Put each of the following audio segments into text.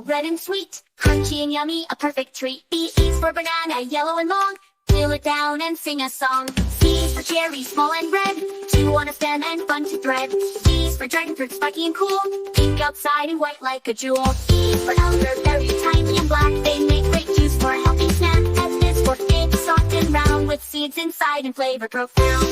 Red and sweet, crunchy and yummy, a perfect treat. B is for banana, yellow and long. Peel it down and sing a song. C is for cherry, small and red. Two on a stem and fun to thread. D is for dragon fruit, spiky and cool. Pink outside and white like a jewel. E is for elderberry, tiny and black. They make great juice for a healthy snack. F is for fig, soft and round, with seeds inside and flavor profound.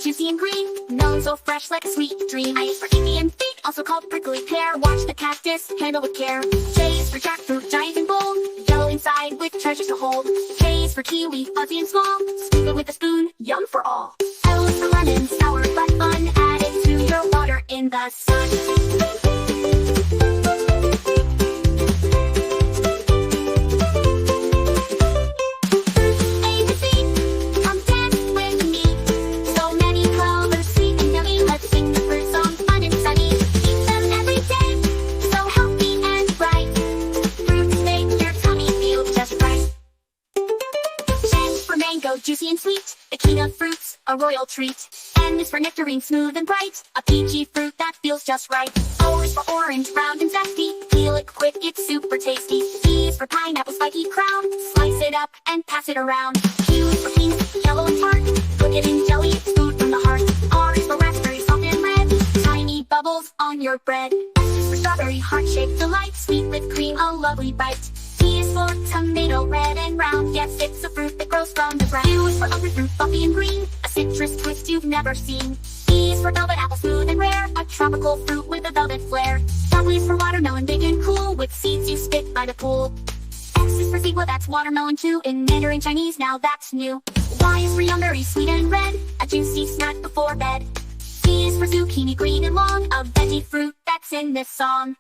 Juicy and green, none so fresh like a sweet dream. I is for Indian fig, also called prickly pear. Watch the cactus, handle with care. J is for jackfruit, giant and bold, yellow inside with treasures to hold. K is for kiwi, fuzzy and small, scoop it with a spoon, yum for all. L is for lemon, sour but fun, add it to your water in the sun. Juicy and sweet, the king of fruits, a royal treat. N is for nectarine, smooth and bright, a peachy fruit that feels just right. O is for orange, round and zesty, peel it quick, it's super tasty. P is for pineapple, spiky crown, slice it up and pass it around. Q is for pink, yellow and tart, cook it in jelly, it's food from the heart. R is for raspberry, soft and red, tiny bubbles on your bread. S is for strawberry, heart-shaped delight, sweet with cream, a lovely bite. T is for tomato, red and round, yes, it's a fruit that grows from the ground. U is for umber fruit, fluffy and green, a citrus twist you've never seen. V is for velvet apple, smooth and rare, a tropical fruit with a velvet flair. W is for watermelon, big and cool, with seeds you spit by the pool. X is for zebra, that's watermelon too, in Mandarin Chinese, now that's new. Y is for yumberry, sweet and red, a juicy snack before bed. Z is for zucchini, green and long, a veggie fruit that's in this song.